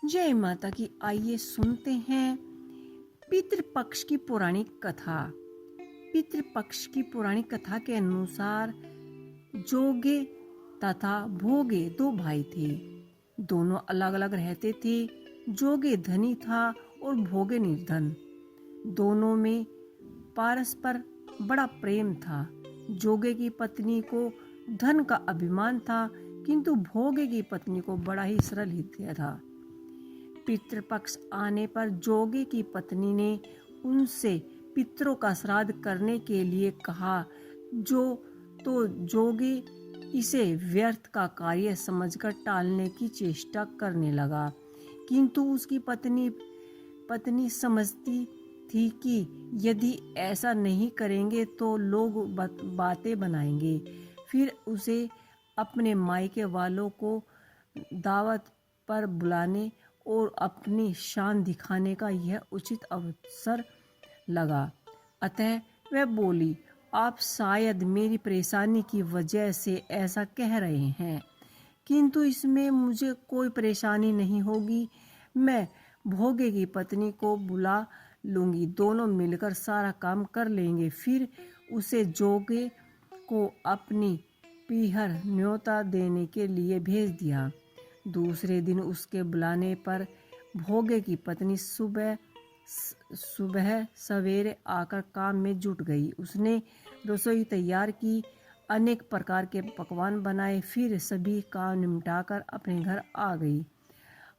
जय माता की। आइए सुनते हैं पितृपक्ष की पौराणिक कथा। पितृपक्ष की पौराणिक कथा के अनुसार जोगे तथा भोगे दो भाई थे। दोनों अलग अलग रहते थे। जोगे धनी था और भोगे निर्धन। दोनों में परस्पर बड़ा प्रेम था। जोगे की पत्नी को धन का अभिमान था, किंतु भोगे की पत्नी को बड़ा ही सरल हृदय था। पितृपक्ष आने पर जोगे की पत्नी ने उनसे पितरों का श्राद्ध करने के लिए कहा। जोगे इसे व्यर्थ का कार्य समझकर टालने की चेष्टा करने लगा, किंतु उसकी पत्नी समझती थी कि यदि ऐसा नहीं करेंगे तो लोग बातें बनाएंगे, फिर उसे अपने मायके वालों को दावत पर बुलाने और अपनी शान दिखाने का यह उचित अवसर लगा। अतः वह बोली, आप शायद मेरी परेशानी की वजह से ऐसा कह रहे हैं, किंतु इसमें मुझे कोई परेशानी नहीं होगी। मैं भोगे की पत्नी को बुला लूंगी, दोनों मिलकर सारा काम कर लेंगे। फिर उसे जोगे को अपनी पीहर न्योता देने के लिए भेज दिया। दूसरे दिन उसके बुलाने पर भोगे की पत्नी सुबह सवेरे आकर काम में जुट गई। उसने रसोई तैयार की, अनेक प्रकार के पकवान बनाए, फिर सभी काम निपटाकर अपने घर आ गई।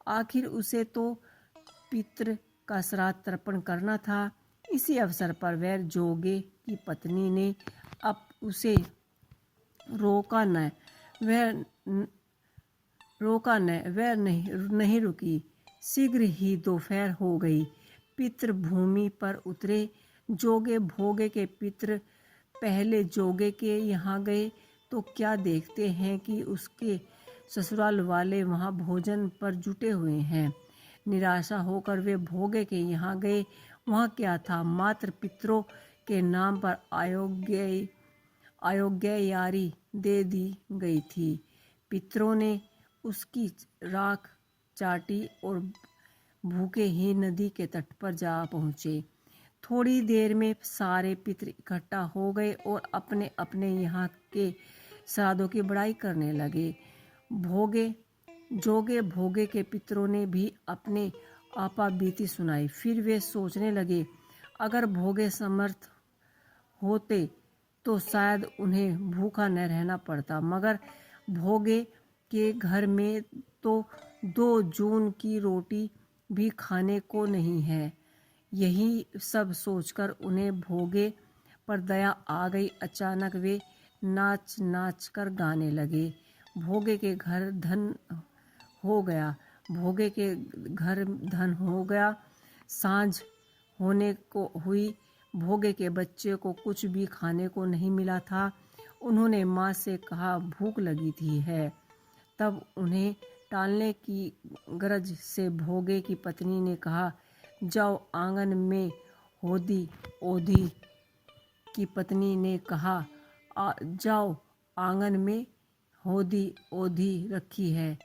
आखिर उसे तो पितृ का श्राद्ध तर्पण करना था। इसी अवसर पर वह जोगे की पत्नी ने अब उसे रोका न, वह नहीं रुकी। शीघ्र ही दोपहर हो गई। पितृ भूमि पर उतरे। जोगे भोगे के पितृ पहले जोगे के यहाँ गए तो क्या देखते हैं कि उसके ससुराल वाले वहाँ भोजन पर जुटे हुए हैं। निराशा होकर वे भोगे के यहाँ गए। वहाँ क्या था, मात्र पितरों के नाम पर अयोग्ययारी दे दी गई थी। पितरों ने उसकी राख चाटी और भूखे ही नदी के तट पर जा पहुँचे। थोड़ी देर में सारे पितर इकट्ठा हो गए और अपने अपने यहाँ के श्राद्धों की बड़ाई करने लगे। जोगे भोगे के पितरों ने भी अपने आपा बीती सुनाई। फिर वे सोचने लगे, अगर भोगे समर्थ होते तो शायद उन्हें भूखा न रहना पड़ता, मगर भोगे के घर में तो 2 जून की रोटी भी खाने को नहीं है। यही सब सोचकर उन्हें भोगे पर दया आ गई। अचानक वे नाच नाच कर गाने लगे। भोगे के घर धन हो गया। सांझ होने को हुई। भोगे के बच्चे को कुछ भी खाने को नहीं मिला था। उन्होंने माँ से कहा, भूख लगी थी है। तब उन्हें टालने की गरज से भोगे की पत्नी ने कहा, जाओ आंगन में ओधी की पत्नी ने कहा, जाओ आंगन में ओधी रखी है,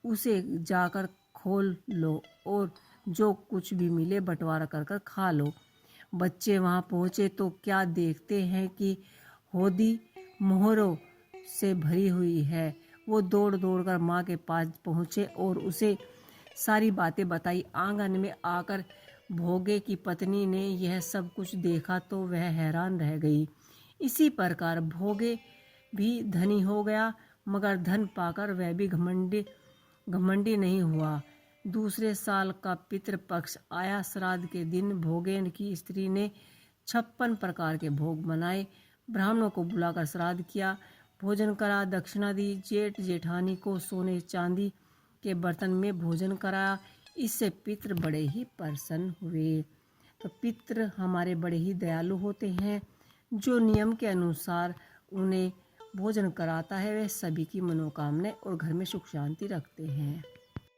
उसे जाकर खोल लो और जो कुछ भी मिले बंटवारा कर खा लो। बच्चे वहाँ पहुँचे तो क्या देखते हैं कि होदी मोहरों से भरी हुई है। वो दौड़ कर माँ के पास पहुँचे और उसे सारी बातें बताई। आंगन में आकर भोगे की पत्नी ने यह सब कुछ देखा तो वह हैरान रह गई। इसी प्रकार भोगे भी धनी हो गया, मगर धन पाकर वह भी घमंडी नहीं हुआ। दूसरे साल का पितृपक्ष आया। श्राद्ध के दिन भोगे की स्त्री ने 56 प्रकार के भोग बनाए। ब्राह्मणों को बुलाकर श्राद्ध किया, भोजन करा, दक्षिणा दी। जेठ जेठानी को सोने चांदी के बर्तन में भोजन कराया। इससे पितृ बड़े ही प्रसन्न हुए। तो पितृ हमारे बड़े ही दयालु होते हैं। जो नियम के अनुसार उन्हें भोजन कराता है वह सभी की मनोकामनाएं और घर में सुख शांति रखते हैं।